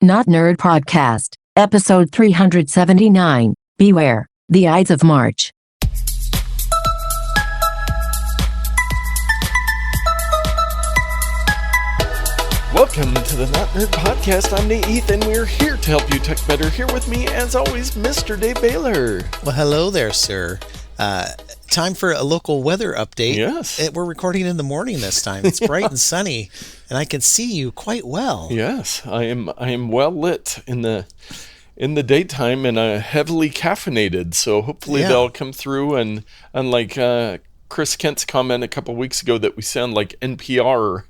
Not Nerd Podcast, episode 379. Beware, the Ides of March. Welcome to the Not Nerd Podcast. I'm Nate Ethan. We're here to help you tech better. Here with me, as always, Mr. Dave Baylor. Well, hello there, sir. Time for a local weather update. Yes. We're recording in the morning this time. It's bright and sunny, and I can see you quite well. Yes, I am well lit in the daytime and heavily caffeinated. So hopefully they'll come through. And unlike Chris Kent's comment a couple weeks ago that we sound like NPR.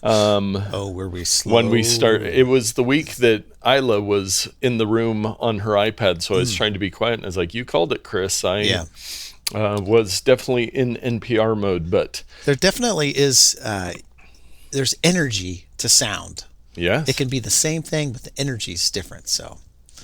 Were we slow? When we start, it was the week that Isla was in the room on her iPad, so I was trying to be quiet, and I was like, "You called it, Chris." I was definitely in NPR mode, but there definitely is. There's energy to sound. Yes, it can be the same thing, but the energy is different. So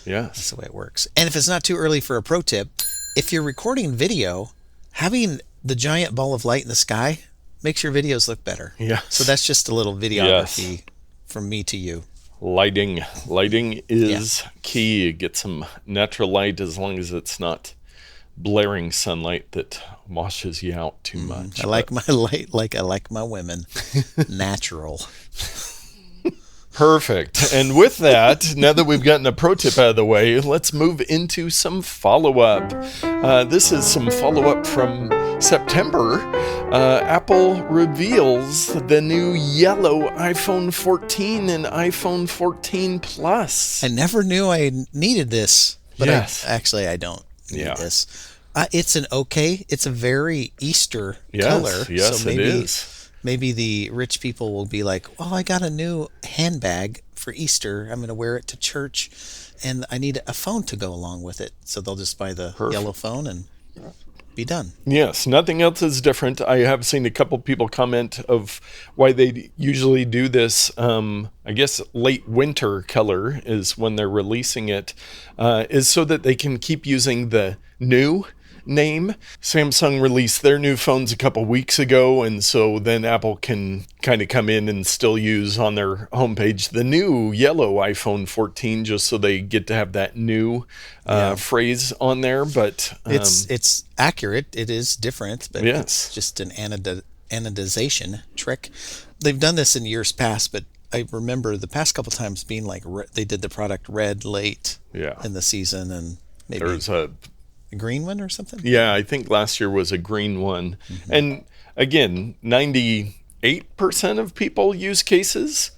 yes, that's the way it works. And if it's not too early for a pro tip, if you're recording video, having the giant ball of light in the sky makes your videos look better. Yeah. So that's just a little videography from me to you. Lighting is key. Get some natural light as long as it's not blaring sunlight that washes you out too much. I like my light like I like my women. Natural. Perfect. And with that, now that we've gotten a pro tip out of the way, let's move into some follow-up. This is some follow-up from September. Apple reveals the new yellow iPhone 14 and iPhone 14 Plus. I never knew I needed this, but I don't need this. It's a very Easter color. Yes, so maybe, it is. Maybe the rich people will be like, well, I got a new handbag for Easter. I'm going to wear it to church, and I need a phone to go along with it. So they'll just buy the yellow phone and be done. Yes, nothing else is different. I have seen a couple people comment of why they usually do this. I guess late winter color is when they're releasing it, is so that they can keep using the new name. Samsung released their new phones a couple weeks ago, and so then Apple can kind of come in and still use on their homepage the new yellow iPhone 14, just so they get to have that new phrase on there. But it's accurate. It is different, but it's just an anodization trick. They've done this in years past, but I remember the past couple times being like they did the product red late in the season, and maybe there's a green one or something? Yeah, I think last year was a green one. Mm-hmm. And again, 98% of people use cases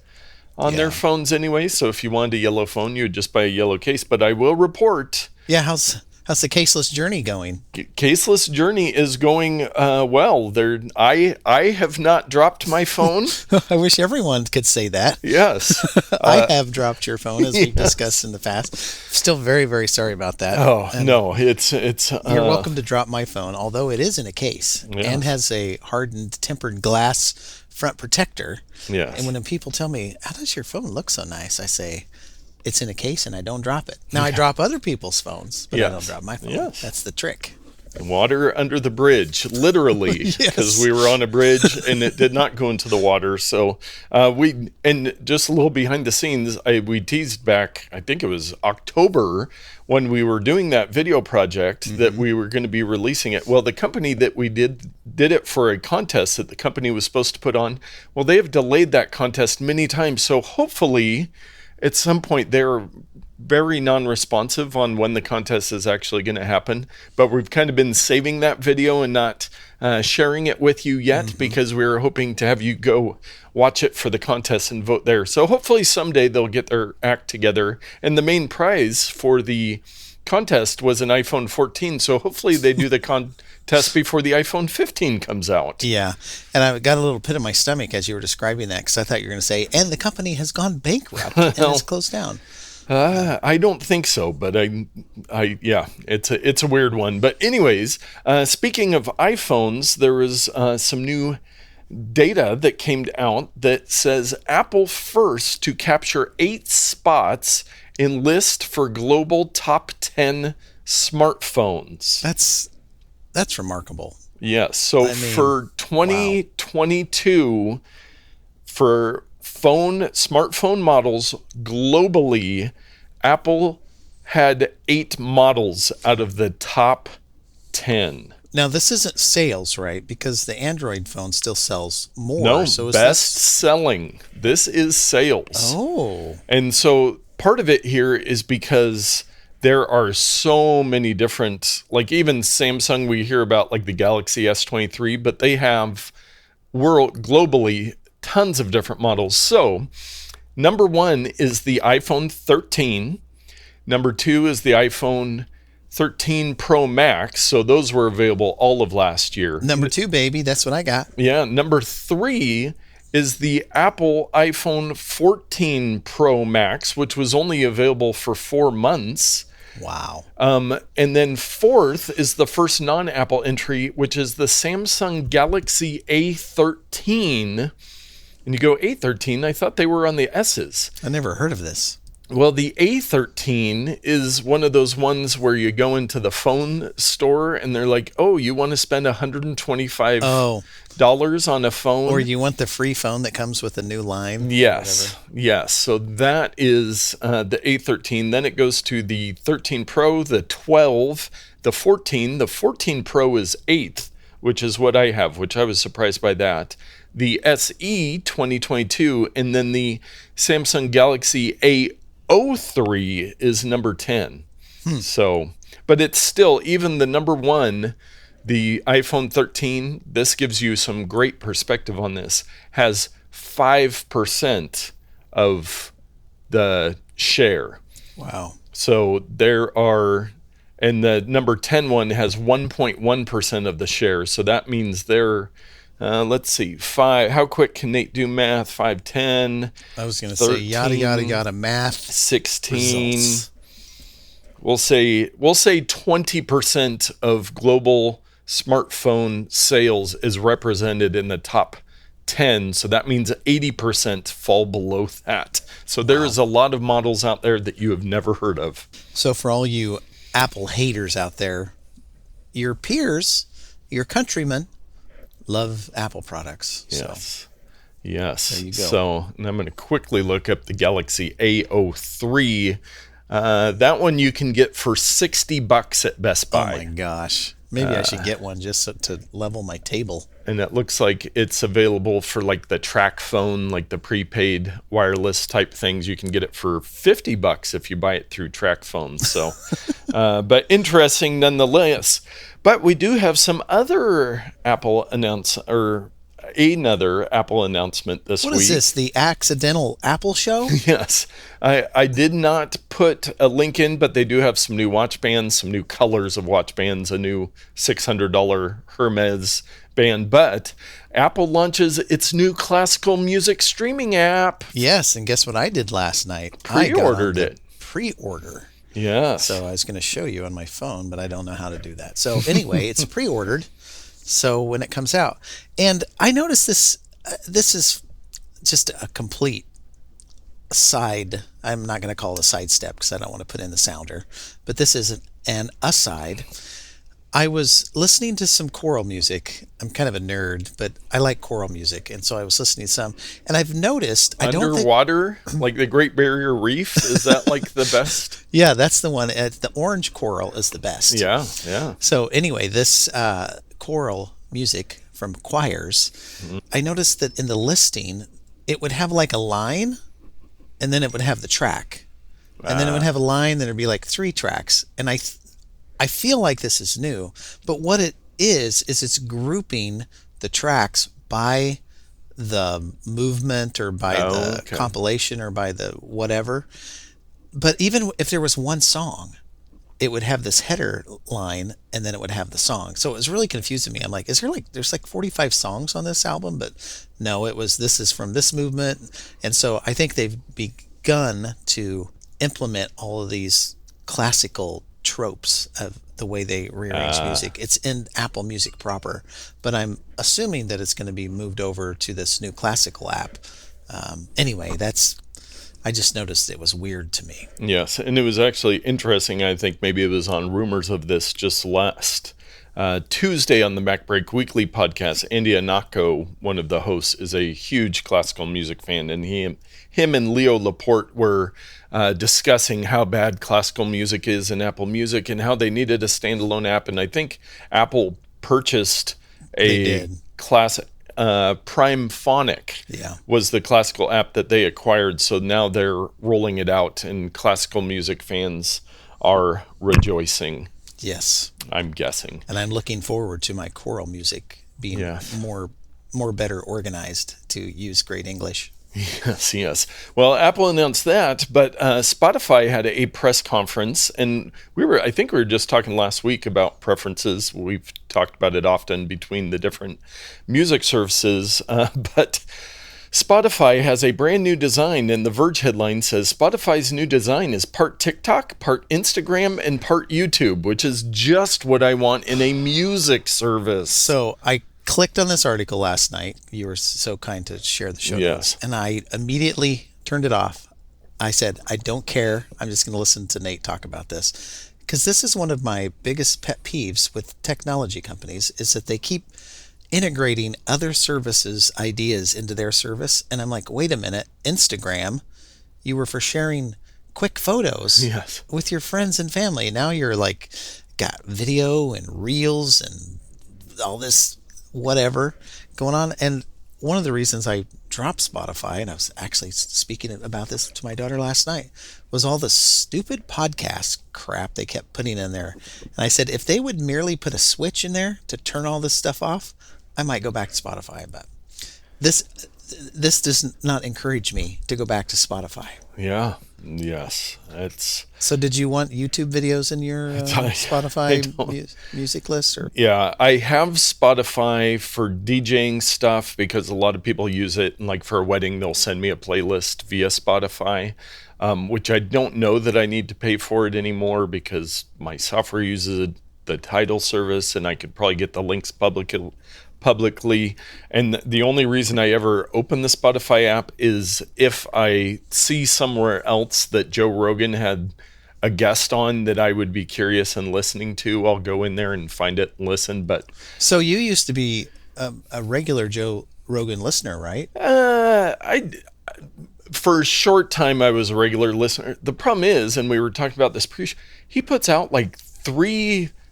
on their phones anyway. So if you wanted a yellow phone, you would just buy a yellow case. But I will report. Yeah, how's the caseless journey going? Caseless journey is going well. I have not dropped my phone. I wish everyone could say that. Yes. I have dropped your phone, as we've discussed in the past. Still very, very sorry about that. Oh, no. It's you're welcome to drop my phone, although it is in a case and has a hardened tempered glass front protector. Yes. And when people tell me, how does your phone look so nice? I say, it's in a case and I don't drop it. Now I drop other people's phones, but I don't drop my phone. Yes. That's the trick. Water under the bridge, literally, because we were on a bridge and it did not go into the water. So and just a little behind the scenes, we teased back, I think it was October, when we were doing that video project that we were going to be releasing it. Well, the company that we did it for a contest that the company was supposed to put on. Well, they have delayed that contest many times. So hopefully at some point they're very non-responsive on when the contest is actually going to happen, but we've kind of been saving that video and not sharing it with you yet because we were hoping to have you go watch it for the contest and vote there. So hopefully someday they'll get their act together. And the main prize for the contest was an iPhone 14, so hopefully they do the contest before the iPhone 15 comes out. Yeah, and I got a little pit in my stomach as you were describing that, because I thought you were going to say, and the company has gone bankrupt and is closed down. I don't think so, but it's a weird one. But anyways, speaking of iPhones, there was some new data that came out that says Apple first to capture 8 spots in list for global top 10 smartphones. That's remarkable. Yes. So for 2022, for smartphone models globally, Apple had 8 models out of the top 10. Now, this isn't sales, right? Because the Android phone still sells more. No, so best selling. This is sales. Oh. And so part of it here is because there are so many different, like even Samsung, we hear about like the Galaxy S23, but they have globally tons of different models. So number 1 is the iPhone 13. Number 2 is the iPhone 13 Pro Max. So those were available all of last year. Number 2, baby. That's what I got. Yeah. Number 3 is the Apple iPhone 14 Pro Max, which was only available for 4 months. Wow. And then 4th is the first non-Apple entry, which is the Samsung Galaxy A13. And you go, A13? I thought they were on the S's. I never heard of this. Well, the A13 is one of those ones where you go into the phone store and they're like, oh, you want to spend $125 on a phone? Or you want the free phone that comes with a new line? Yes. Yes. So that is the A13. Then it goes to the 13 Pro, the 12, the 14. The 14 Pro is 8th, which is what I have, which I was surprised by that. The SE 2022, and then the Samsung Galaxy A03 is number 10. So, but it's still, even the number 1, the iPhone 13, this gives you some great perspective on this, has 5% of the share. Wow. So there are, and the number 10 one has 1.1% of the share. So that means they're, let's see, 5. How quick can Nate do math? 5, 10. I was going to say yada, yada, yada, math. 16. Results. We'll say 20% of global smartphone sales is represented in the top 10. So that means 80% fall below that. So there is a lot of models out there that you have never heard of. So for all you Apple haters out there, your peers, your countrymen, love Apple products. Yes. Yes. There you go. So and I'm going to quickly look up the Galaxy A03. That one you can get for $60 at Best Buy. Oh my gosh. Maybe I should get one just to level my table. And it looks like it's available for like the track phone, like the prepaid wireless type things. You can get it for $50 if you buy it through track phones. So, but interesting nonetheless. But we do have some other another Apple announcement this week. What is this? The accidental Apple show? Yes. I did not put a link in, but they do have some new watch bands, some new colors of watch bands, a new $600 Hermes band. But Apple launches its new classical music streaming app. Yes, and guess what I did last night? Pre-ordered it. Pre-order. Yes. So I was going to show you on my phone, but I don't know how to do that. So anyway, it's pre-ordered. So when it comes out, and I noticed this, this is just a complete side. I'm not going to call it a sidestep because I don't want to put in the sounder, but this is an aside. I was listening to some choral music. I'm kind of a nerd, but I like choral music, and so I was listening to some, and I've noticed underwater, like the Great Barrier Reef. Is that like the best? Yeah, that's the one. The orange choral is the best. Yeah, yeah. So anyway, this choral music from choirs, I noticed that in the listing, it would have like a line, and then it would have the track, and then it would have a line, then it'd be like 3 tracks, and I feel like this is new, but what it is it's grouping the tracks by the movement or by the compilation or by the whatever. But even if there was one song, it would have this header line and then it would have the song. So it was really confusing me. I'm like, there's like 45 songs on this album? But no, this is from this movement. And so I think they've begun to implement all of these classical tropes of the way they rearrange music. It's in Apple Music proper, but I'm assuming that it's going to be moved over to this new classical app. Anyway, I just noticed it was weird to me. Yes, and it was actually interesting. I think maybe it was on rumors of this just last Tuesday on the Mac Break Weekly podcast, Andy Anako, one of the hosts, is a huge classical music fan, and him and Leo Laporte were discussing how bad classical music is in Apple Music and how they needed a standalone app. And I think Apple purchased a classic Prime Phonic was the classical app that they acquired. So now they're rolling it out, and classical music fans are rejoicing. Yes, I'm guessing. And I'm looking forward to my choral music being more better organized to use great English. Yes. Well, Apple announced that, but Spotify had a press conference, and I think we were just talking last week about preferences. We've talked about it often between the different music services, but Spotify has a brand new design, and the Verge headline says Spotify's new design is part TikTok, part Instagram, and part YouTube, which is just what I want in a music service. So I clicked on this article last night. You were so kind to share the show notes, and I immediately turned it off. I said, I don't care. I'm just going to listen to Nate talk about this, because this is one of my biggest pet peeves with technology companies, is that they keep integrating other services' ideas into their service. And I'm like, wait a minute, Instagram, you were for sharing quick photos with your friends and family. Now you're like, got video and reels and all this whatever going on. And one of the reasons I dropped Spotify, and I was actually speaking about this to my daughter last night, was all the stupid podcast crap they kept putting in there. And I said, if they would merely put a switch in there to turn all this stuff off, I might go back to Spotify. But this does not encourage me to go back to Spotify. Yeah. Yes. So did you want YouTube videos in your Spotify music list? Or? Yeah, I have Spotify for DJing stuff because a lot of people use it. And like for a wedding, they'll send me a playlist via Spotify, which I don't know that I need to pay for it anymore because my software uses the title service, and I could probably get the links publicly. And the only reason I ever open the Spotify app is if I see somewhere else that Joe Rogan had a guest on that I would be curious in listening to, I'll go in there and find it and listen. But so you used to be a regular Joe Rogan listener, right? For a short time I was a regular listener. The problem is, and we were talking about this he puts out like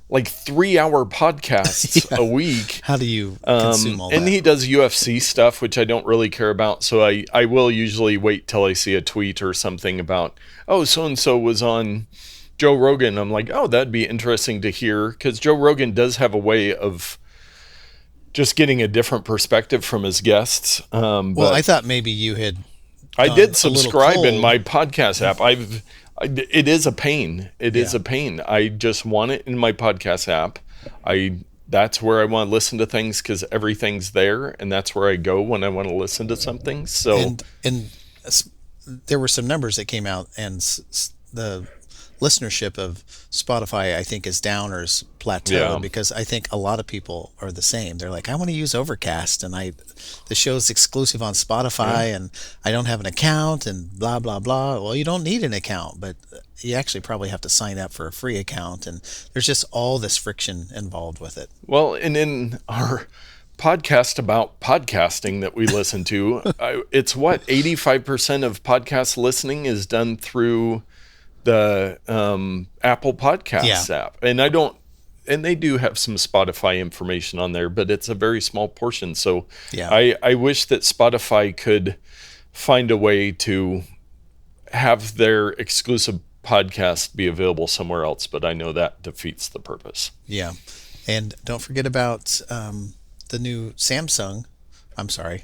3-hour podcasts a week. How do you consume all that? And he does UFC stuff, which I don't really care about. So I will usually wait till I see a tweet or something about, so-and-so was on Joe Rogan. I'm like, that'd be interesting to hear. Because Joe Rogan does have a way of just getting a different perspective from his guests. Well, I thought maybe you had I did subscribe in my podcast app. It is a pain. It is a pain. I just want it in my podcast app. That's where I want to listen to things because everything's there, and that's where I go when I want to listen to something. So and there were some numbers that came out, and the listenership of Spotify, I think, is down or is plateaued because I think a lot of people are the same. They're like, I want to use Overcast, and the show's exclusive on Spotify, and I don't have an account, and blah blah blah. Well, you don't need an account, but you actually probably have to sign up for a free account, and there's just all this friction involved with it. Well, and in our podcast about podcasting that we listen to, it's 85% of podcast listening is done through the Apple Podcasts app. And they do have some Spotify information on there, but it's a very small portion. So I wish that Spotify could find a way to have their exclusive podcast be available somewhere else, but I know that defeats the purpose. Yeah. And don't forget about the new Samsung. I'm sorry,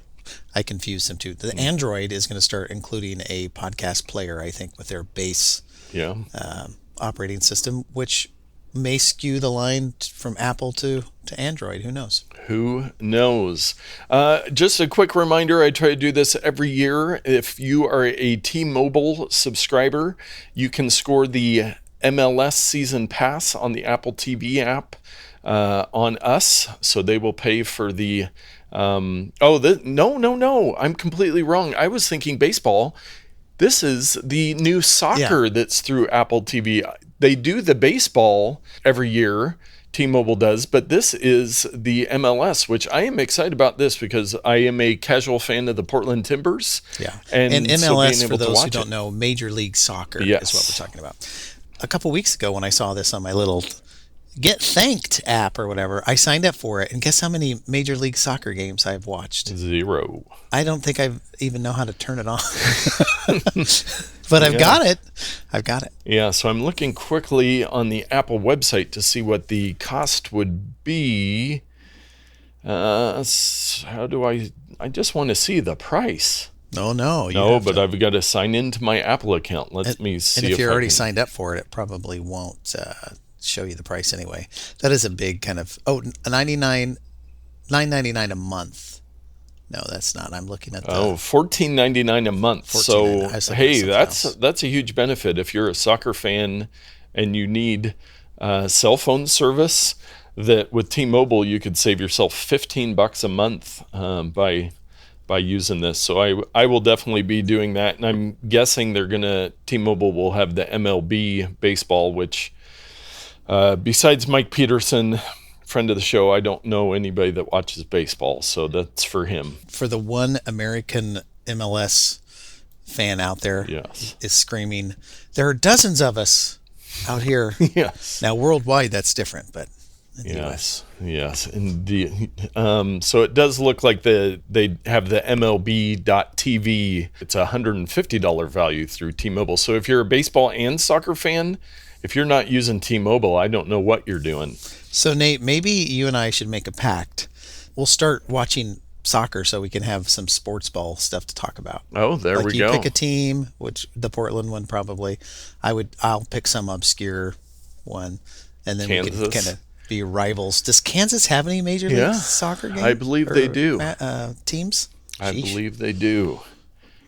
I confused them too. The Android is going to start including a podcast player, I think, with their base operating system, which may skew the line from Apple to Android. Who knows? Who knows? Just a quick reminder, I try to do this every year. If you are a T-Mobile subscriber, you can score the MLS Season Pass on the Apple TV app on us. So they will pay for the... No. I'm completely wrong. I was thinking baseball. This is the new soccer that's through Apple TV. They do the baseball every year T-Mobile does, but this is the MLS, which I am excited about this because I am a casual fan of the Portland Timbers. Yeah. And MLS, so for those who don't know, Major League Soccer is what we're talking about. A couple weeks ago when I saw this on my little Get Thanked app or whatever, I signed up for it, and guess how many Major League Soccer games I've watched? 0. I don't think I even know how to turn it on. But I've got it. Yeah, so I'm looking quickly on the Apple website to see what the cost would be. How do I just want to see the price. No, but I've got to sign into my Apple account. Let me see. And if you're already signed up for it, it probably won't show you the price anyway. That is a big kind of $9.99 a month. No, that's not. I'm looking at the $14.99 a month. So hey, that's a huge benefit if you're a soccer fan and you need cell phone service. That with T-Mobile you could save yourself $15 a month by using this. So I will definitely be doing that, and I'm guessing T-Mobile will have the MLB baseball, which besides Mike Peterson, friend of the show, I don't know anybody that watches baseball, so that's for him. For the one American MLS fan out there is screaming, there are dozens of us out here. Yes. Now worldwide that's different, but in the US. Yes, indeed. So it does look like they have the MLB.TV. It's a $150 value through T-Mobile. So if you're a baseball and soccer fan, if you're not using T-Mobile, I don't know what you're doing. So Nate, maybe you and I should make a pact. We'll start watching soccer so we can have some sports ball stuff to talk about. Oh, there we go. You pick a team, which the Portland one probably. I'll pick some obscure one, and then we can kind of be rivals. Does Kansas have any Major League Soccer games? I believe they do. Teams? I believe they do.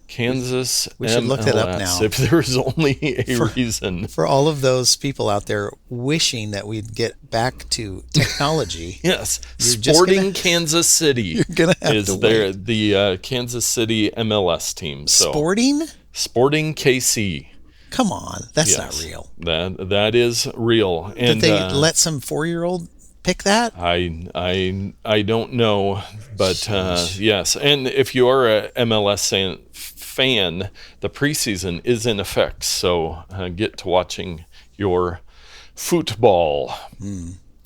Kansas. We should look that up now. If there's only a reason. For all of those people out there wishing that we'd get back to technology. Yes. Sporting Kansas City you're gonna have to wait. The Kansas City MLS team. So. Sporting KC. Come on. That's not real. That is real. And did they let some 4-year-old pick that? I don't know, but yes. And if you are a MLS fan, the preseason is in effect, so get to watching your football.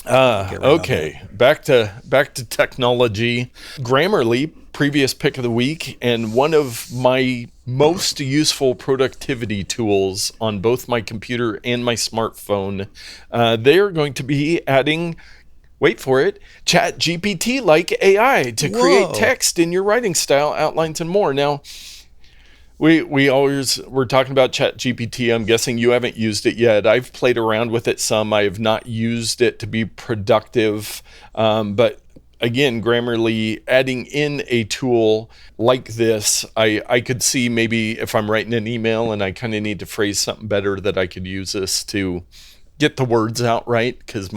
Okay, back to technology. Grammarly, previous pick of the week, and one of my most useful productivity tools on both my computer and my smartphone. They are going to be adding, wait for it, Chat GPT-like AI to create text in your writing style, outlines, and more. Now, we're talking about Chat GPT. I'm guessing you haven't used it yet. I've played around with it some. I have not used it to be productive. But again, Grammarly adding in a tool like this, I could see maybe if I'm writing an email and I kind of need to phrase something better, that I could use this to get the words out right, because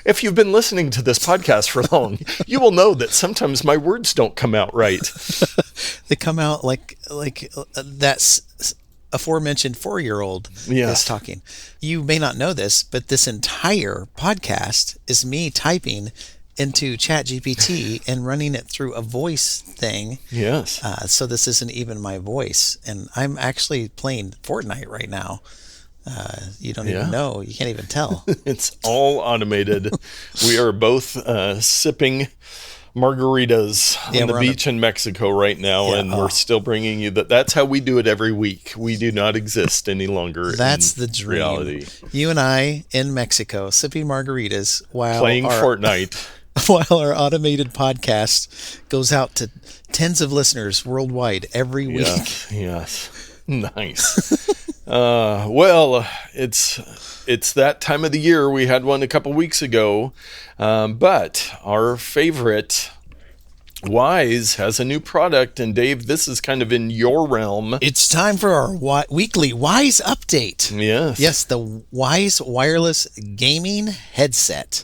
if you've been listening to this podcast for long, you will know that sometimes my words don't come out right. They come out like that's aforementioned 4-year-old is talking. You may not know this, but this entire podcast is me typing into ChatGPT and running it through a voice thing. Yes. So this isn't even my voice, and I'm actually playing Fortnite right now. You don't even know. You can't even tell. It's all automated. We are both sipping margaritas on the beach in Mexico right now, and we're still bringing you that. That's how we do it every week. We do not exist any longer. That's the dream. Reality. You and I in Mexico sipping margaritas while playing Fortnite. While our automated podcast goes out to tens of listeners worldwide every week. Yes. Nice. Well, it's that time of the year. We had one a couple weeks ago, but our favorite Wyze has a new product, and Dave, this is kind of in your realm. It's time for our weekly Wyze update. Yes, the Wyze wireless gaming headset.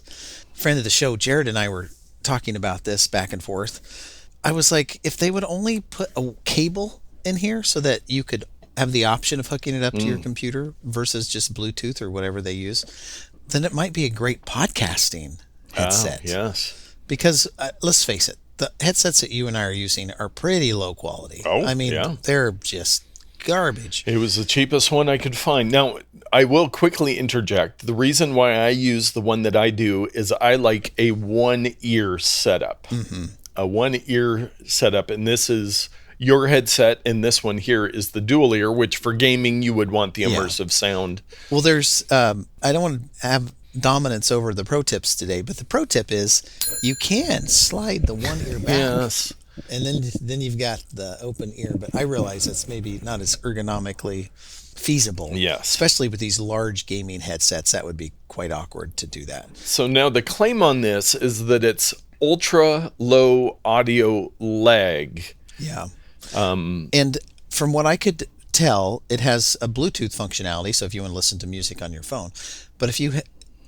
Friend of the show, Jared, and I were talking about this back and forth. I was like, if they would only put a cable in here so that you could have the option of hooking it up to your computer versus just Bluetooth or whatever they use. then it might be a great podcasting headset. Yes. Because let's face it, the headsets that you and I are using are pretty low quality. Oh, I mean, yeah. they're just garbage. It was the cheapest one I could find. Now, I will quickly interject. The reason why I use the one that I do is I like a one-ear setup. Mm-hmm. A one-ear setup, and this is your headset, and this one here is the dual ear, which for gaming you would want the immersive sound. Well, there's I don't want to have dominance over the pro tips today, but the pro tip is you can slide the one ear back. Yes. And then you've got the open ear, but I realize that's maybe not as ergonomically feasible. Yes. Especially with these large gaming headsets, that would be quite awkward to do that. So now the claim on this is that it's ultra low audio lag. Yeah. And from what I could tell, it has a Bluetooth functionality, so if you want to listen to music on your phone. But if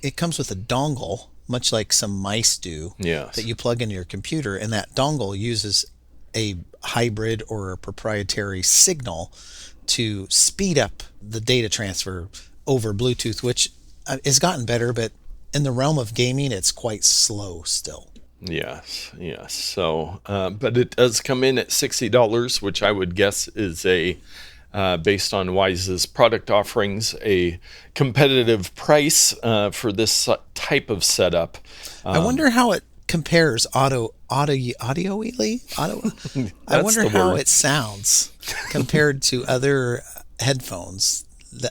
it comes with a dongle, much like some mice do, Yes. that you plug into your computer, and that dongle uses a hybrid or a proprietary signal to speed up the data transfer over Bluetooth, which has gotten better, but in the realm of gaming, it's quite slow still. Yes. So, but it does come in at $60, which I would guess is based on Wyze's product offerings, a competitive price for this type of setup. I wonder how it compares audioily. I wonder how it sounds compared to other headphones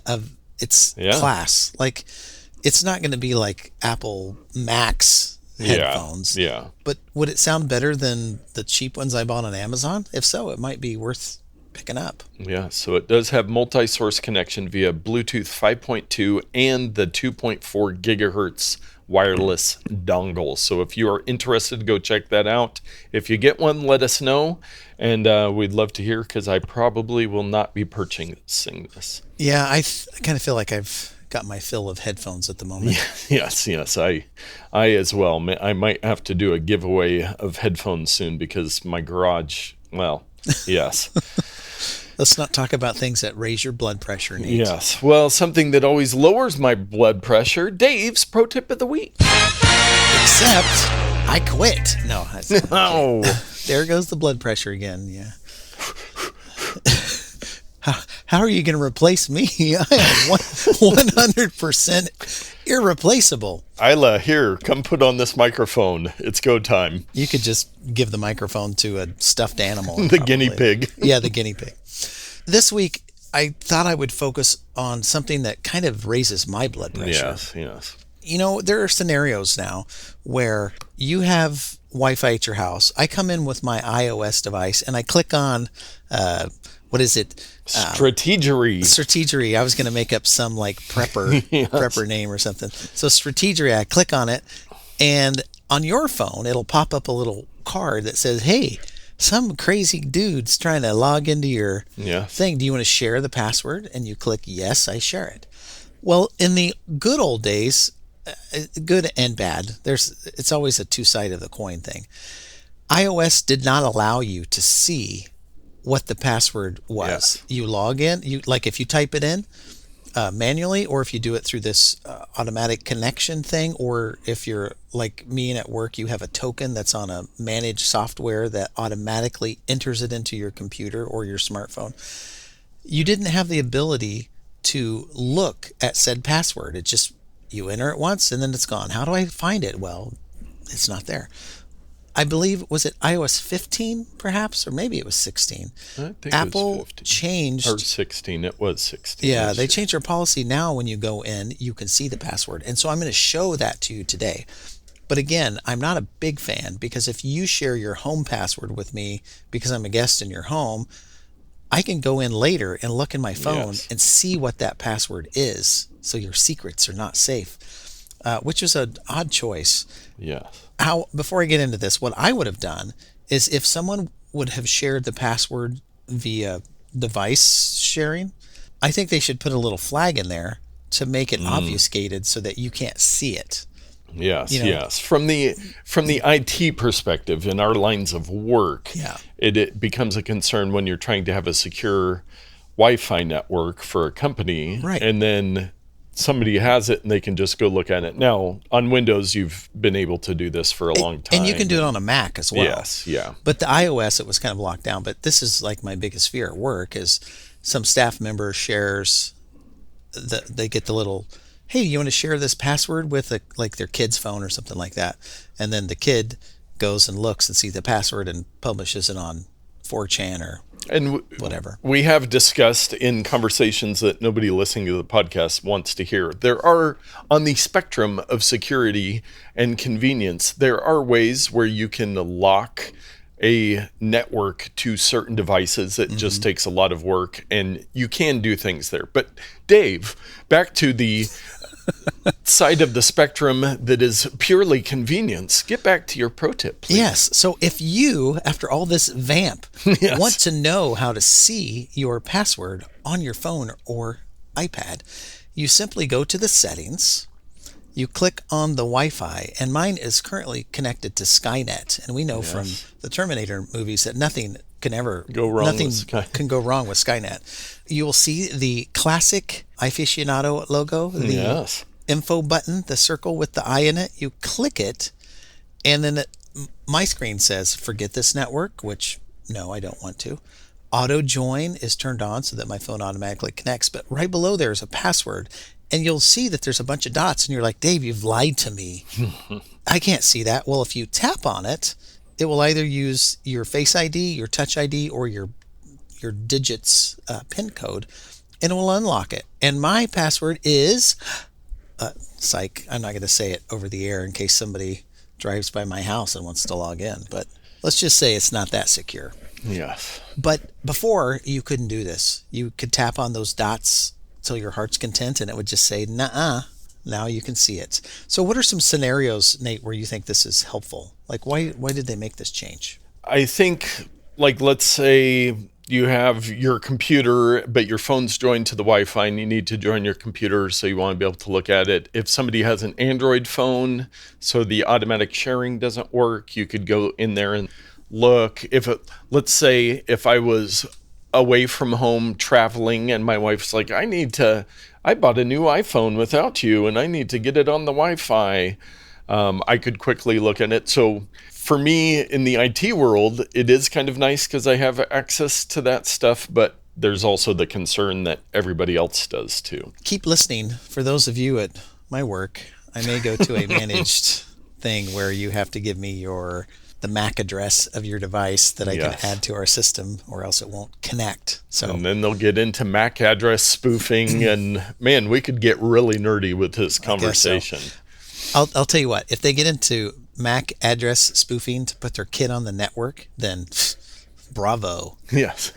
of its class. Like, it's not going to be like Apple Max headphones. Yeah. But would it sound better than the cheap ones I bought on Amazon? If so, it might be worth picking up. Yeah, so it does have multi-source connection via Bluetooth 5.2 and the 2.4 gigahertz wireless dongle. So if you are interested, go check that out. If you get one, let us know, and we'd love to hear, because I probably will not be purchasing this. Yeah, I kind of feel like I've got my fill of headphones at the moment. Yes, I as well. I might have to do a giveaway of headphones soon, because my garage, well, yes. Let's not talk about things that raise your blood pressure needs. Yes. Well, something that always lowers my blood pressure, Dave's pro tip of the week. Except I quit. No. No. There goes the blood pressure again. Yeah. How are you going to replace me? I am 100% irreplaceable. Isla, here, come put on this microphone. It's go time. You could just give the microphone to a stuffed animal. The guinea pig. Yeah, the guinea pig. This week, I thought I would focus on something that kind of raises my blood pressure. Yes. You know, there are scenarios now where you have Wi-Fi at your house. I come in with my iOS device and I click on, what is it? Strategery. I was going to make up some like prepper name or something. So Strategery, I click on it, and on your phone, it'll pop up a little card that says, hey, some crazy dude's trying to log into your thing. Do you want to share the password? And you click, yes, I share it. Well, in the good old days, good and bad, it's always a two-sided of the coin thing. iOS did not allow you to see what the password was. Yes. You log in, if you type it in manually, or if you do it through this automatic connection thing, or if you're like me and at work, you have a token that's on a managed software that automatically enters it into your computer or your smartphone. You didn't have the ability to look at said password. It just, you enter it once and then it's gone. How do I find it? Well, it's not there. I believe, was it iOS 15 perhaps, or maybe it was 16? I think Apple it was 15. changed. Or 16, it was 16. Yeah, they changed their policy now. When you go in, you can see the password. And so I'm going to show that to you today. But again, I'm not a big fan, because if you share your home password with me because I'm a guest in your home, I can go in later and look in my phone and see what that password is, so your secrets are not safe, which is an odd choice. Yeah. Before I get into this, what I would have done is, if someone would have shared the password via device sharing, I think they should put a little flag in there to make it obfuscated so that you can't see it. Yes. From the IT perspective, in our lines of work, it becomes a concern when you're trying to have a secure Wi-Fi network for a company, right? And then somebody has it and they can just go look at it. Now, on Windows, you've been able to do this for a long time. And you can do it on a Mac as well. Yes, yeah. But the iOS, it was kind of locked down. But this is like my biggest fear at work is some staff member shares, they get the little, hey, you want to share this password with like their kid's phone or something like that. And then the kid goes and looks and sees the password and publishes it on 4chan or whatever. We have discussed in conversations that nobody listening to the podcast wants to hear. There are, on the spectrum of security and convenience, there are ways where you can lock a network to certain devices. It just takes a lot of work, and you can do things there. But Dave, back to the side of the spectrum that is purely convenience. Get back to your pro tip, please. Yes. So if you, after all this vamp, want to know how to see your password on your phone or iPad, you simply go to the settings, you click on the Wi-Fi, and mine is currently connected to Skynet. And we know from the Terminator movies that nothing can ever go wrong. Nothing can go wrong with Skynet. You will see the classic aficionado logo, the info button, the circle with the eye in it. You click it, and then my screen says, forget this network, which, no, I don't want to. Auto join is turned on so that my phone automatically connects. But right below there is a password, and you'll see that there's a bunch of dots, and you're like, Dave, you've lied to me. I can't see that. Well, if you tap on it, it will either use your Face ID, your Touch ID, or your digits PIN code, and it will unlock it. And my password is, psych, I'm not going to say it over the air in case somebody drives by my house and wants to log in, but let's just say it's not that secure. Yes. But before, you couldn't do this. You could tap on those dots till your heart's content, and it would just say, nuh-uh. Now you can see it. So what are some scenarios, Nate, where you think this is helpful? Like, why did they make this change? I think, like, let's say you have your computer, but your phone's joined to the Wi-Fi, and you need to join your computer, so you want to be able to look at it. If somebody has an Android phone, so the automatic sharing doesn't work, you could go in there and look. Let's say if I was away from home traveling, and my wife's like, I bought a new iPhone without you, and I need to get it on the Wi-Fi. I could quickly look at it. So for me in the IT world, it is kind of nice because I have access to that stuff, but there's also the concern that everybody else does too. Keep listening. For those of you at my work, I may go to a managed thing where you have to give me the MAC address of your device that I can add to our system, or else it won't connect. So, and then they'll get into MAC address spoofing, and man, we could get really nerdy with this conversation. So. I'll tell you what, if they get into MAC address spoofing to put their kid on the network, then bravo. Yes,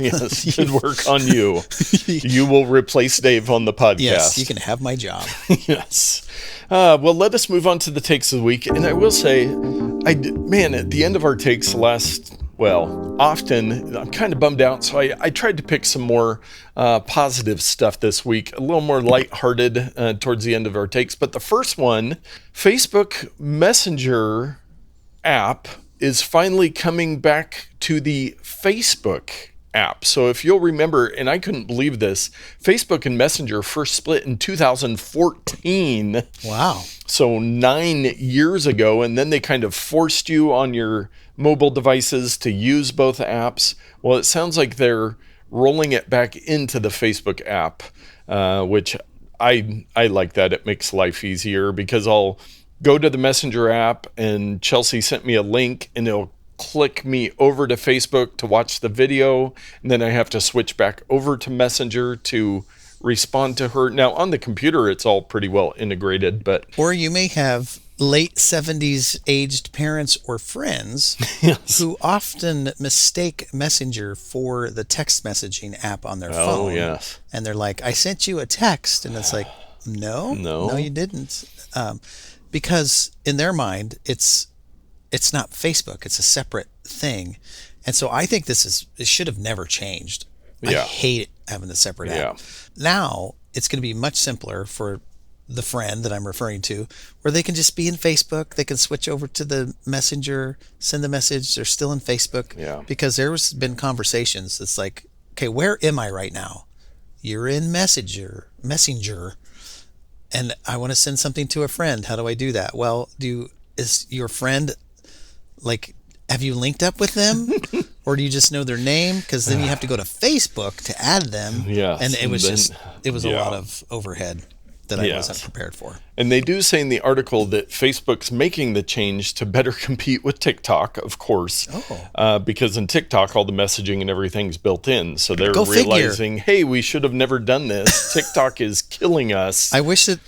good work on you. You will replace Dave on the podcast. Yes, you can have my job. Yes. Well, let us move on to the takes of the week. And I will say, at the end of our takes often I'm kind of bummed out. So I tried to pick some more positive stuff this week, a little more lighthearted towards the end of our takes. But the first one, Facebook Messenger app is finally coming back to the Facebook app. So if you'll remember, and I couldn't believe this, Facebook and Messenger first split in 2014. Wow. So 9 years ago, and then they kind of forced you on your mobile devices to use both apps. Well, it sounds like they're rolling it back into the Facebook app, which I like that. It makes life easier because I'll go to the Messenger app, and Chelsea sent me a link, and it'll click me over to Facebook to watch the video, and then I have to switch back over to Messenger to respond to her. Now, on the computer, it's all pretty well integrated, but... Or you may have late 70s aged parents or friends who often mistake Messenger for the text messaging app on their phone. Oh, yes. And they're like, I sent you a text, and it's like, no, you didn't. Because in their mind, it's not Facebook. It's a separate thing. And so I think it should have never changed. Yeah. I hate having the separate app. Now it's going to be much simpler for the friend that I'm referring to, where they can just be in Facebook. They can switch over to the Messenger, send the message. They're still in Facebook. Yeah. Because there's been conversations. It's like, okay, where am I right now? You're in Messenger. and I want to send something to a friend. How do I do that? Well, is your friend, like, have you linked up with them? Or do you just know their name? Because then you have to go to Facebook to add them. Yes, and it was a lot of overhead that I wasn't prepared for. And they do say in the article that Facebook's making the change to better compete with TikTok, of course, because in TikTok, all the messaging and everything's built in. So they're realizing, hey, we should have never done this. TikTok is killing us. I wish that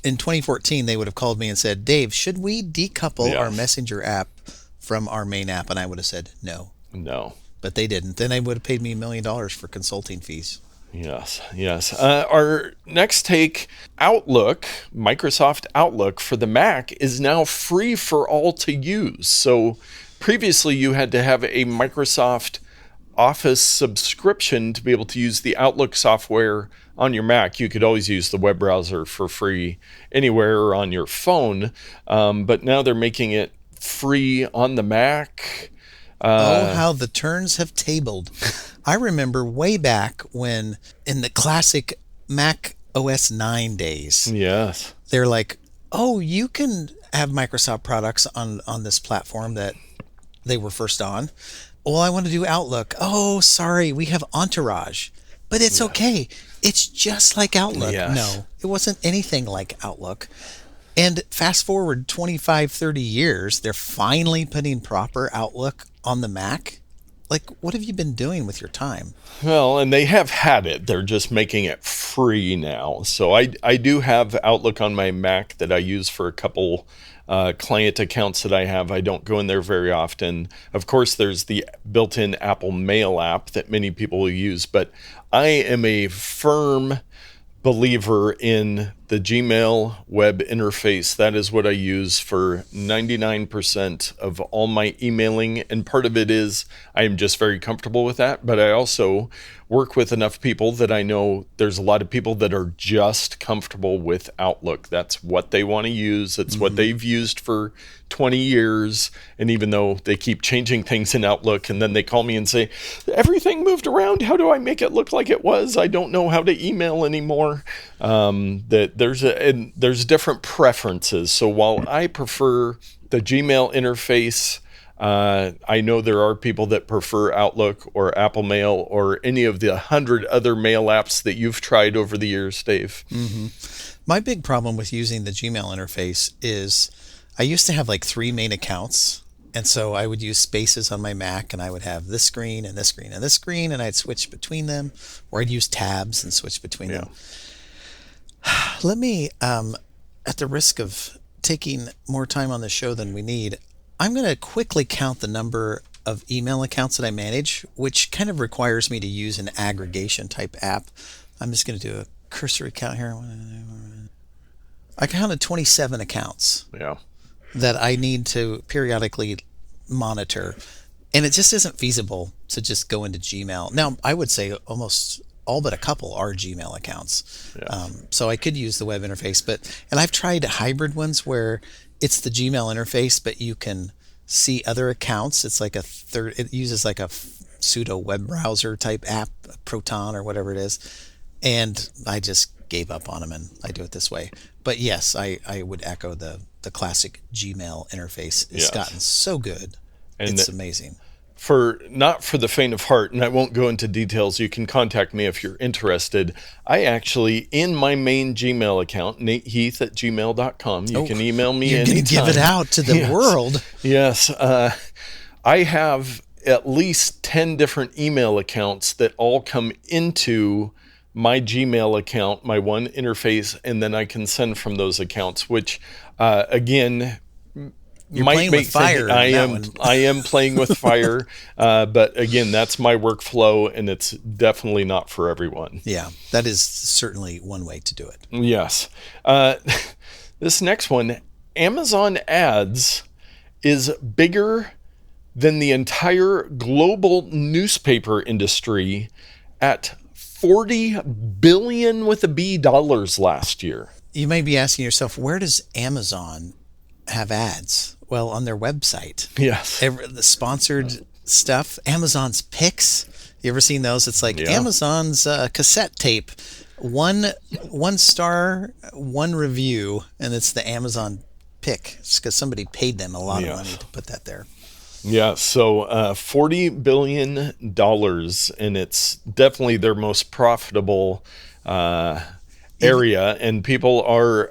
in 2014, they would have called me and said, Dave, should we decouple our Messenger app from our main app? And I would have said, no. No. But they didn't. Then they would have paid me $1 million for consulting fees. Yes. Our next take, Outlook, Microsoft Outlook for the Mac is now free for all to use. So previously you had to have a Microsoft Office subscription to be able to use the Outlook software on your Mac. You could always use the web browser for free anywhere or on your phone. But now they're making it free on the Mac. How the turns have tabled. I remember way back when, in the classic Mac OS 9 days, yes, they're like, oh, you can have Microsoft products on this platform that they were first on. Well, I want to do Outlook. Oh, sorry, we have Entourage. But it's okay. It's just like Outlook. Yes. No, it wasn't anything like Outlook. And fast forward 25, 30 years, they're finally putting proper Outlook on the Mac. Like, what have you been doing with your time? Well, and they have had it. They're just making it free now. So I do have Outlook on my Mac that I use for a couple client accounts that I have. I don't go in there very often. Of course, there's the built-in Apple Mail app that many people use, but I am a firm believer in the Gmail web interface. That is what I use for 99% of all my emailing. And part of it is I am just very comfortable with that. But I also work with enough people that I know there's a lot of people that are just comfortable with Outlook. That's what they want to use. It's what they've used for 20 years. And even though they keep changing things in Outlook, and then they call me and say, everything moved around. How do I make it look like it was? I don't know how to email anymore. That there's different preferences. So while I prefer the Gmail interface, I know there are people that prefer Outlook or Apple Mail or any of the 100 other mail apps that you've tried over the years, Dave. My big problem with using the Gmail interface is I used to have like 3 main accounts. And so I would use spaces on my Mac, and I would have this screen and this screen and this screen, and I'd switch between them, or I'd use tabs and switch between them. Let me, at the risk of taking more time on the show than we need, I'm going to quickly count the number of email accounts that I manage, which kind of requires me to use an aggregation type app. I'm just going to do a cursory count here. I counted 27 accounts that I need to periodically monitor. And it just isn't feasible to just go into Gmail. Now, I would say almost all but a couple are Gmail accounts. So I could use the web interface, and I've tried hybrid ones where it's the Gmail interface, but you can see other accounts. It's like it uses like a pseudo web browser type app, Proton or whatever it is. And I just gave up on them, and I do it this way. But yes, I would echo the classic Gmail interface. It's gotten so good. And it's amazing. Not for the faint of heart, and I won't go into details. You can contact me if you're interested. I actually, in my main Gmail account, nateheath@gmail.com, you can email me anytime. You're going to give it out to the world. Yes. I have at least 10 different email accounts that all come into my Gmail account, my one interface, and then I can send from those accounts, which, again... You're playing with fire. I am playing with fire, but again, that's my workflow, and it's definitely not for everyone. Yeah, that is certainly one way to do it. Yes. This next one, Amazon Ads is bigger than the entire global newspaper industry at $40 billion with a B dollars last year. You may be asking yourself, where does Amazon have ads? Well, on their website. Yes. The sponsored stuff, Amazon's picks. You ever seen those? It's like Amazon's cassette tape one star, one review, and it's the Amazon pick. It's because somebody paid them a lot of money to put that there. Yeah, so $40 billion, and it's definitely their most profitable area. And people are,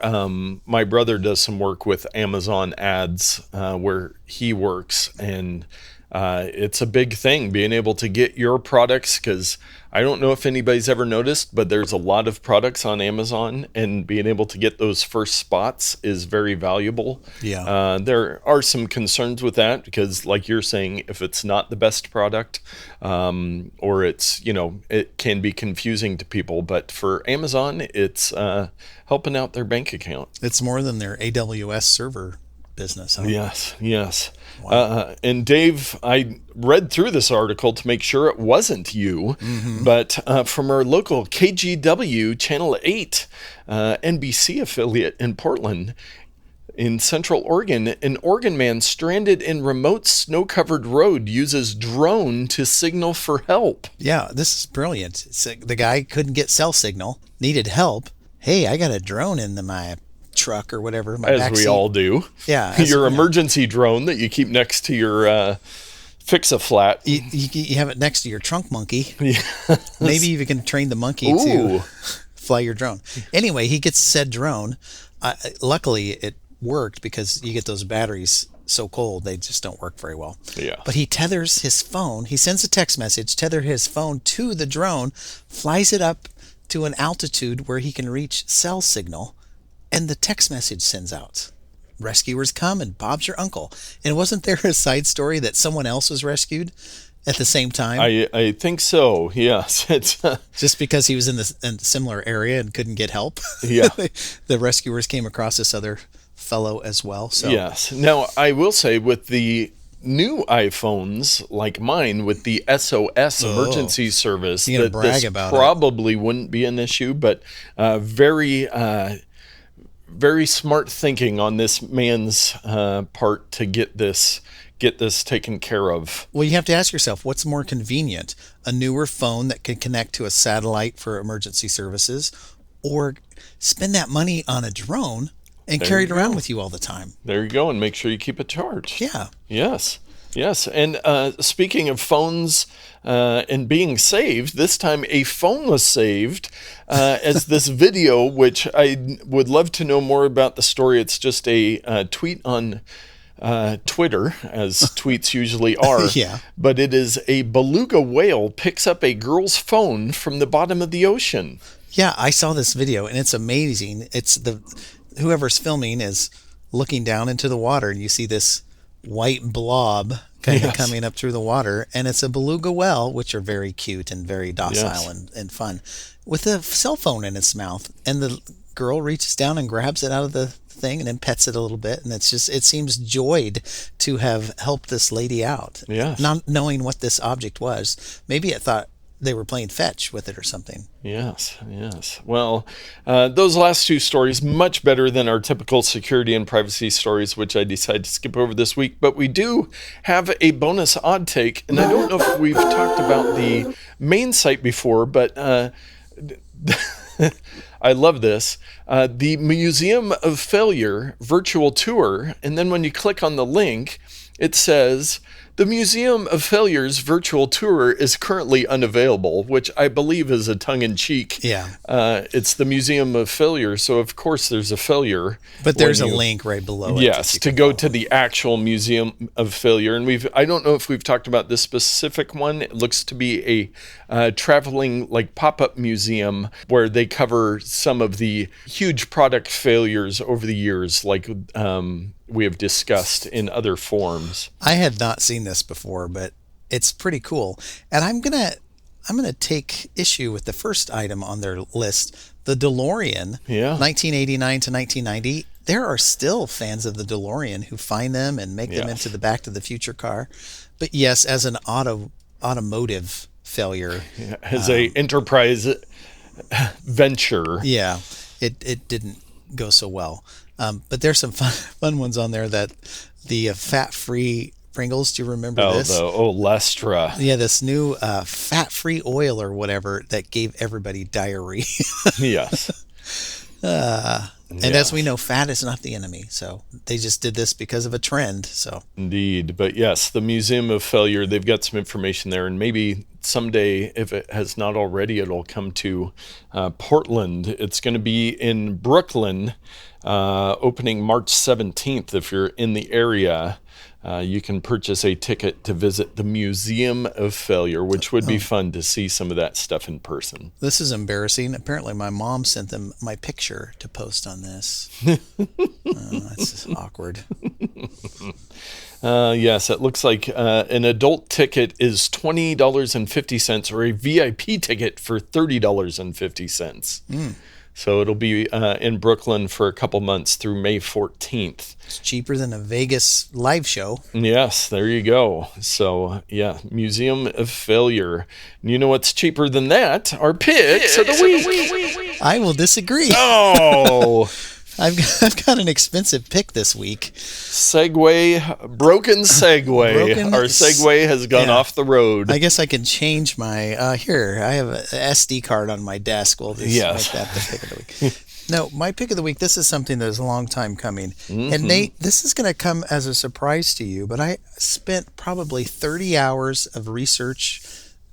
my brother does some work with Amazon ads where he works, and it's a big thing being able to get your products, because I don't know if anybody's ever noticed, but there's a lot of products on Amazon, and being able to get those first spots is very valuable. Yeah. There are some concerns with that because, like you're saying, if it's not the best product, or it's, it can be confusing to people. But for Amazon, it's helping out their bank account. It's more than their AWS server business. Huh? Yes. Wow. And Dave, I read through this article to make sure it wasn't you, but from our local KGW Channel 8 NBC affiliate in Portland, in Central Oregon, an Oregon man stranded in remote snow-covered road uses drone to signal for help. Yeah, this is brilliant. The guy couldn't get cell signal, needed help. Hey, I got a drone in my truck or whatever. As we all do. Yeah. Your emergency drone that you keep next to your Fix-A-Flat. You have it next to your trunk monkey. Yeah. Maybe you can train the monkey to fly your drone. Anyway, he gets said drone. Luckily, it worked because you get those batteries so cold, they just don't work very well. Yeah. But he tethers his phone. He sends a text message, tether his phone to the drone, flies it up to an altitude where he can reach cell signal, and the text message sends out. Rescuers come and Bob's your uncle. And wasn't there a side story that someone else was rescued at the same time? I think so, yes. It's just because he was in a similar area and couldn't get help. Yeah. The rescuers came across this other fellow as well. So yes. Now, I will say with the new iPhones like mine with the SOS emergency service, you gotta that brag this about probably wouldn't be an issue, but very smart thinking on this man's part to get this taken care of. Well, you have to ask yourself, what's more convenient? A newer phone that can connect to a satellite for emergency services, or spend that money on a drone and carry it around with you all the time? There you go, and make sure you keep it charged. Yeah. Yes. And speaking of phones and being saved, this time a phone was saved as this video, which I would love to know more about the story. It's just a tweet on Twitter, as tweets usually are. Yeah. But it is a beluga whale picks up a girl's phone from the bottom of the ocean. Yeah, I saw this video, and it's amazing. It's whoever's filming is looking down into the water, and you see this white blob kind of coming up through the water, and it's a beluga whale, which are very cute and very docile and fun, with a cell phone in its mouth. And the girl reaches down and grabs it out of the thing and then pets it a little bit, and it seems joyed to have helped this lady out. Yes. Not knowing what this object was. Maybe it thought they were playing fetch with it or something. Yes. Well, those last two stories, much better than our typical security and privacy stories, which I decided to skip over this week. But we do have a bonus odd take, and I don't know if we've talked about the main site before, but I love this. The Museum of Failure virtual tour, and then when you click on the link, it says, the Museum of Failure's virtual tour is currently unavailable, which I believe is a tongue-in-cheek. Yeah. It's the Museum of Failure, so of course there's a failure. But there's a link right below it. Yes, to go to the actual Museum of Failure. And I don't know if we've talked about this specific one. It looks to be a traveling pop-up museum where they cover some of the huge product failures over the years, we have discussed in other forms. I had not seen this before, but it's pretty cool. And I'm gonna take issue with the first item on their list, the DeLorean, 1989 to 1990. There are still fans of the DeLorean who find them and make them into the Back to the Future car. But yes, as an automotive failure, as a enterprise venture, it didn't go so well. But there's some fun ones on there, that the fat-free Pringles. Do you remember Oh, this? Lestra. Yeah, this new fat-free oil or whatever that gave everybody diarrhea. Yes. And as we know, fat is not the enemy. So they just did this because of a trend. So Indeed. But yes, the Museum of Failure, they've got some information there. And maybe someday, if it has not already, it'll come to Portland. It's going to be in Brooklyn, opening March 17th. If you're in the area, you can purchase a ticket to visit the Museum of Failure, which would be fun to see some of that stuff in person. This is embarrassing. Apparently, my mom sent them my picture to post on this. That's awkward. Yes, it looks like an adult ticket is $20.50 or a VIP ticket for $30.50. So it'll be in Brooklyn for a couple months through May 14th. It's cheaper than a Vegas live show. Yes, there you go. So, yeah, Museum of Failure. You know what's cheaper than that? Our picks of the week. I will disagree. Oh, I've got an expensive pick this week. broken Segway. Our Segway has gone off the road. I guess I can change my, here, I have an SD card on my desk. We'll just make that the pick of the week. No, my pick of the week, this is something that is a long time coming. And Nate, this is going to come as a surprise to you, but I spent probably 30 hours of research,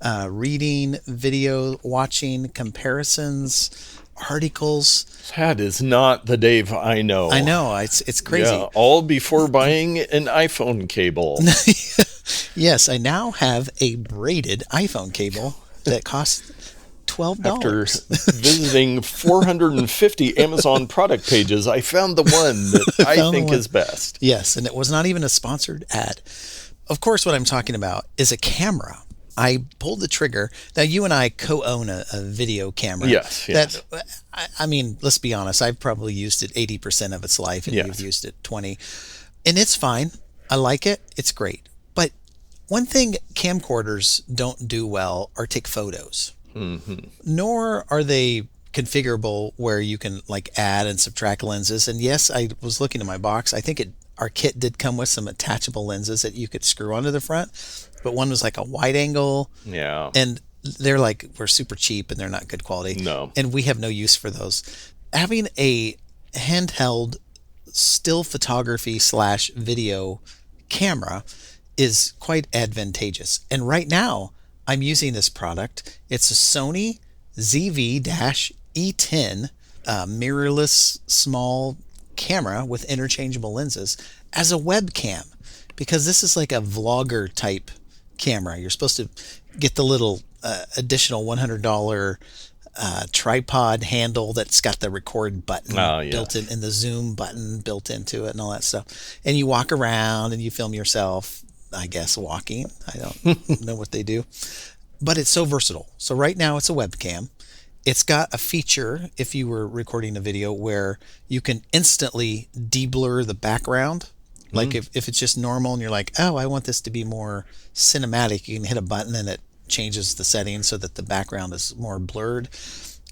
reading, video, watching, comparisons, articles. That is not the Dave I know. I know. It's crazy. Yeah, all before buying an iPhone cable. Yes, I now have a braided iPhone cable that costs $12. After visiting 450 Amazon product pages, I found the one that I think is best. Yes, and it was not even a sponsored ad. Of course, what I'm talking about is a camera. I pulled the trigger. Now, you and I co-own a video camera. Yes. I mean, let's be honest. I've probably used it 80% of its life, and you've used it 20. And it's fine. I like it. It's great. But one thing camcorders don't do well are take photos. Nor are they configurable where you can like add and subtract lenses. And yes, I was looking at my box. I think our kit did come with some attachable lenses that you could screw onto the front. But one was like a wide angle. Yeah. And they're we're super cheap and they're not good quality. No. And we have no use for those. Having a handheld still photography / video camera is quite advantageous. And right now, I'm using this product. It's a Sony ZV-E10 mirrorless small camera with interchangeable lenses as a webcam, because this is like a vlogger type camera. You're supposed to get the little additional $100 tripod handle that's got the record button built in, and the zoom button built into it and all that stuff. And you walk around and you film yourself, I guess, walking. I don't know what they do. But it's so versatile. So right now it's a webcam. It's got a feature, if you were recording a video, where you can instantly deblur the background. Like if it's just normal and you're like, oh, I want this to be more cinematic, you can hit a button and it changes the settings so that the background is more blurred.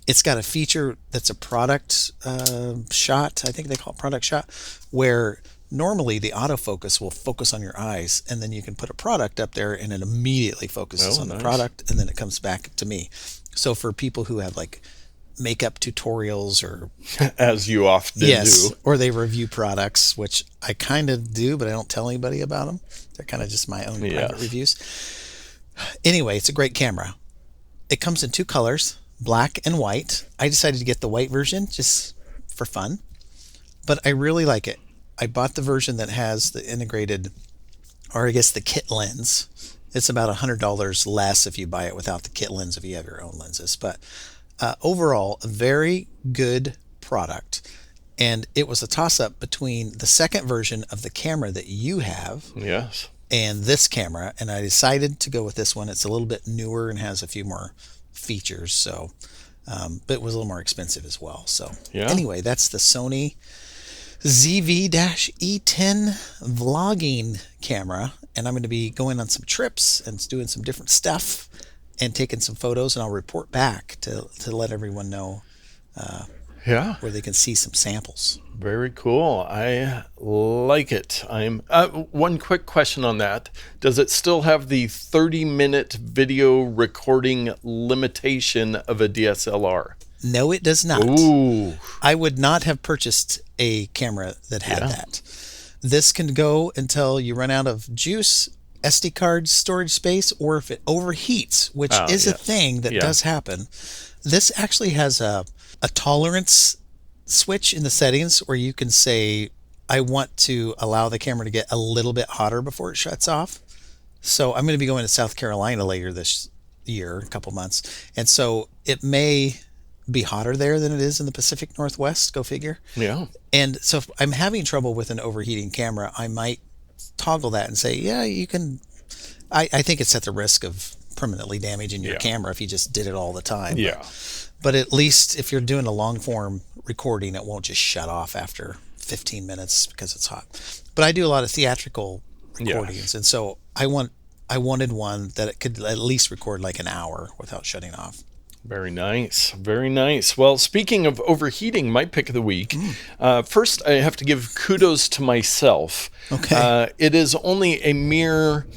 It's got a feature that's a product shot, I think they call it product shot, where normally the autofocus will focus on your eyes, and then you can put a product up there and it immediately focuses on the product, and then it comes back to me. So for people who have like makeup tutorials or as you often do, or they review products, which I kind of do, but I don't tell anybody about them. They're kind of just my own private reviews. Anyway, it's a great camera. It comes in 2 colors, black and white. I decided to get the white version just for fun, but I really like it. I bought the version that has the integrated, or I guess the kit lens. It's about $100 less if you buy it without the kit lens if you have your own lenses. But overall, a very good product. And it was a toss-up between the second version of the camera that you have and this camera. And I decided to go with this one. It's a little bit newer and has a few more features. So, but it was a little more expensive as well. So anyway, that's the Sony ZV-E10 vlogging camera, and I'm going to be going on some trips and doing some different stuff and taking some photos, and I'll report back to let everyone know Yeah. where they can see some samples. Very cool. I like it. One quick question on that. Does it still have the 30-minute video recording limitation of a DSLR? No, it does not. Ooh. I would not have purchased a camera that had that. This can go until you run out of juice, SD card storage space, or if it overheats, which is a thing that does happen. This actually has a tolerance switch in the settings where you can say, I want to allow the camera to get a little bit hotter before it shuts off. So I'm going to be going to South Carolina later this year, a couple months. And so it may be hotter there than it is in the Pacific Northwest, go figure. Yeah. And so if I'm having trouble with an overheating camera, I might toggle that and say, yeah, you can. I think it's at the risk of permanently damaging your camera if you just did it all the time. Yeah. But at least if you're doing a long form recording, it won't just shut off after 15 minutes because it's hot. But I do a lot of theatrical recordings, and so I wanted one that it could at least record like an hour without shutting off. Very nice. Very nice. Well, speaking of overheating, my pick of the week. First, I have to give kudos to myself. Okay. It is only a mere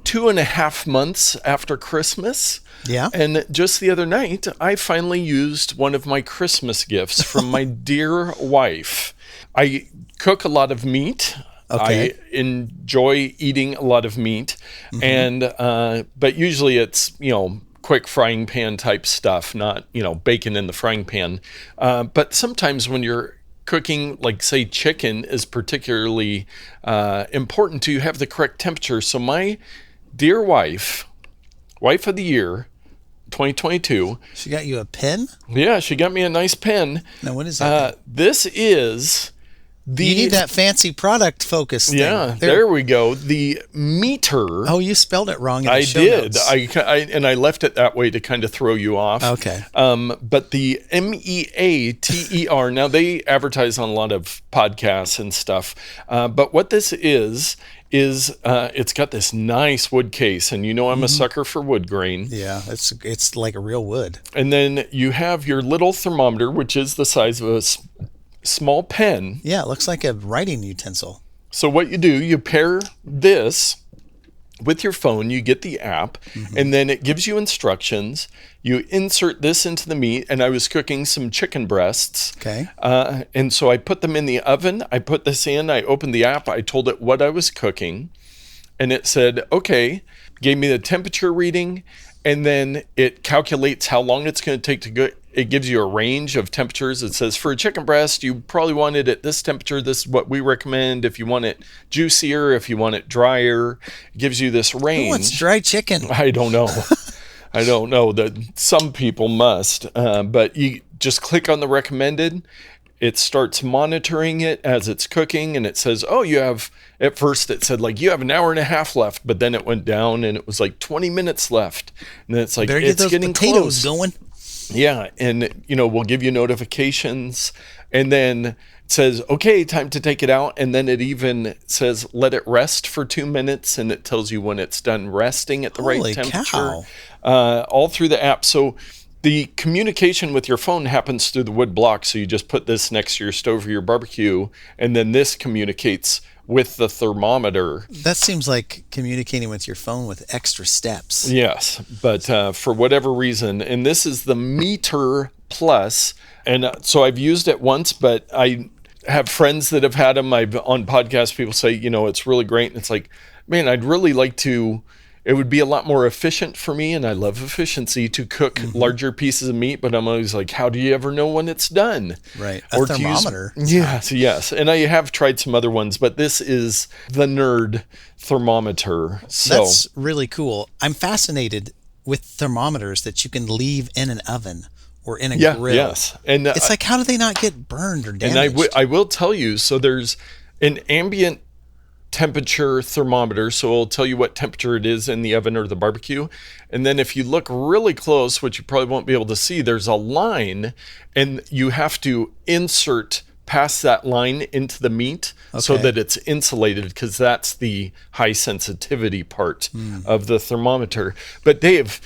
2.5 months after Christmas. Yeah. And just the other night, I finally used one of my Christmas gifts from my dear wife. I cook a lot of meat. Okay. I enjoy eating a lot of meat. And but usually it's, quick frying pan type stuff, not, bacon in the frying pan. But sometimes when you're cooking, like say chicken is particularly important to have the correct temperature. So my dear wife of the year, 2022. She got you a pen? Yeah, she got me a nice pen. Now, what is that? This is the... You need that fancy product focus thing. Yeah, there we go. The meter. Oh, you spelled it wrong in the I show did. notes. I left it that way to kind of throw you off. Okay. But the MEATER, now they advertise on a lot of podcasts and stuff. But what this is it's got this nice wood case, and I'm a sucker for wood grain. Yeah, it's like a real wood. And then you have your little thermometer, which is the size of a small pen. Yeah, it looks like a writing utensil. So what you do, you pair this with your phone, you get the app, and then it gives you instructions. You insert this into the meat, and I was cooking some chicken breasts. Okay. And so I put them in the oven. I put this in. I opened the app. I told it what I was cooking, and it said, okay, gave me the temperature reading, and then it calculates how long it's going to take to cook. It gives you a range of temperatures. It says for a chicken breast, you probably want it at this temperature. This is what we recommend. If you want it juicier, if you want it drier, it gives you this range. Who wants dry chicken? I don't know. I don't know. That some people must. But you just click on the recommended. It starts monitoring it as it's cooking, and it says, oh, you have, at first it said like you have an hour and a half left, but then it went down and it was like 20 minutes left. And then it's like, better it's get those getting potatoes close. going. Yeah, and we'll give you notifications, and then it says, okay, time to take it out, and then it even says let it rest for 2 minutes, and it tells you when it's done resting at the right temperature. All through the app. So the communication with your phone happens through the wood block, so you just put this next to your stove or your barbecue, and then this communicates with the thermometer. That seems like communicating with your phone with extra steps. Yes, but for whatever reason, and this is the Meter Plus, and so I've used it once, but I have friends that have had them. On podcasts, people say, it's really great, and it's like, man, I'd really like to. It would be a lot more efficient for me, and I love efficiency, to cook larger pieces of meat, but I'm always like, how do you ever know when it's done? Right. A thermometer. Yes. And I have tried some other ones, but this is the nerd thermometer. So that's really cool. I'm fascinated with thermometers that you can leave in an oven or in a grill. Yes. And it's like, how do they not get burned or damaged? And I will tell you, so there's an ambient temperature thermometer, so it'll tell you what temperature it is in the oven or the barbecue. And then if you look really close, which you probably won't be able to see, there's a line, and you have to insert past that line into the meat so that it's insulated, because that's the high sensitivity part of the thermometer. But Dave,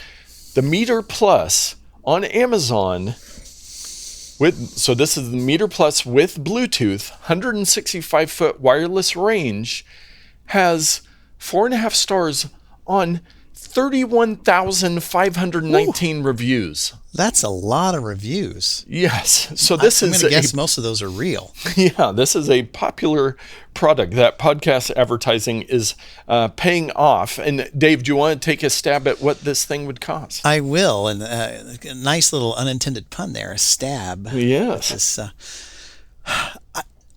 the Meter Plus on Amazon So this is the Meter Plus with Bluetooth, 165-foot wireless range, has 4.5 stars on 31,519 reviews. That's a lot of reviews. Yes. So this I'm is going to guess most of those are real. Yeah, this is a popular product that podcast advertising is paying off. And Dave, do you want to take a stab at what this thing would cost? I will. And a nice little unintended pun there, a stab. Yes. This, I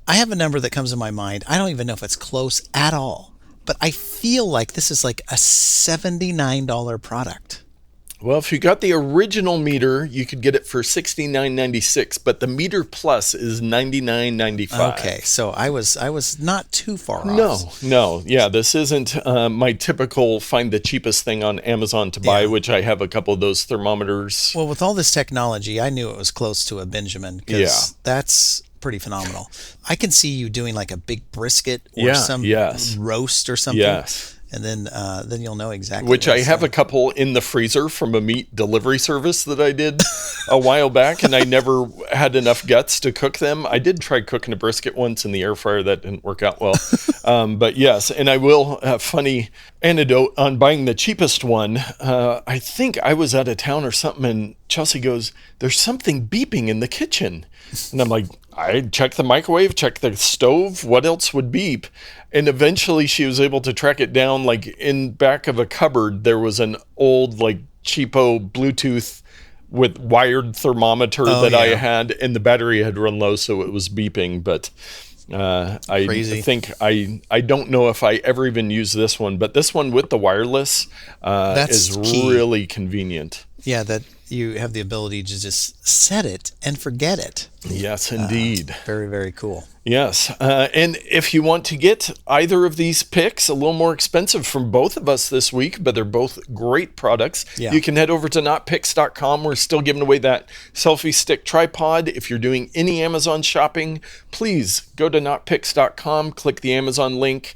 have a number that comes to my mind. I don't even know if it's close at all. But I feel like this is like a $79 product. Well, if you got the original meter, you could get it for $69.96, but the Meter Plus is $99.95. Okay, so I was not too far off. No. Yeah, this isn't my typical find the cheapest thing on Amazon to buy, which I have a couple of those thermometers. Well, with all this technology, I knew it was close to a Benjamin, because that's pretty phenomenal. I can see you doing like a big brisket or some roast or something. Yes. And then you'll know exactly. Which I have a couple in the freezer from a meat delivery service that I did a while back, and I never had enough guts to cook them. I did try cooking a brisket once in the air fryer. That didn't work out well. But yes, and I will, funny anecdote on buying the cheapest one. I think I was out of town or something, and Chelsea goes, "There's something beeping in the kitchen." And I'm like, I checked the microwave, checked the stove, what else would beep? And eventually she was able to track it down. Like in back of a cupboard, there was an old like cheapo Bluetooth with wired thermometer I had, and the battery had run low, so it was beeping. But I think I don't know if I ever even use this one, but this one with the wireless is really convenient. Yeah, that you have the ability to just set it and forget it. Yes, indeed. Very, very cool. Yes. And if you want to get either of these picks, a little more expensive from both of us this week, but they're both great products, you can head over to notpicks.com. We're still giving away that selfie stick tripod. If you're doing any Amazon shopping, please go to notpicks.com, click the Amazon link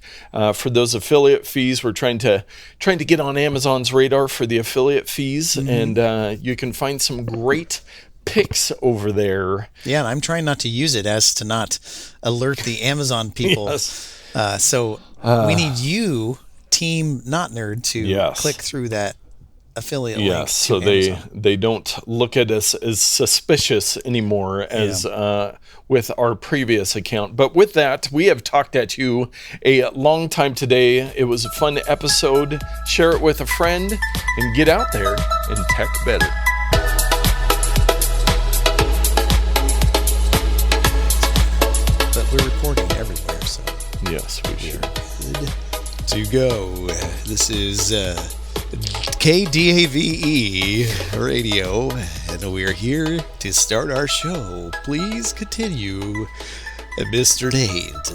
for those affiliate fees. We're trying to get on Amazon's radar for the affiliate fees, and you can find some great picks over there. Yeah, and I'm trying not to use it as to not alert the Amazon people. So we need you, Team Not Nerd, to click through that affiliate link. Yes, so they don't look at us as suspicious anymore as with our previous account. But with that, we have talked at you a long time today. It was a fun episode. Share it with a friend and get out there and tech better. But we're recording everywhere, so yes, we should. Good to go. This is KDAVE Radio, and we're here to start our show. Please continue, Mr. Nate.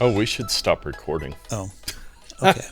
Oh, we should stop recording. Oh, okay.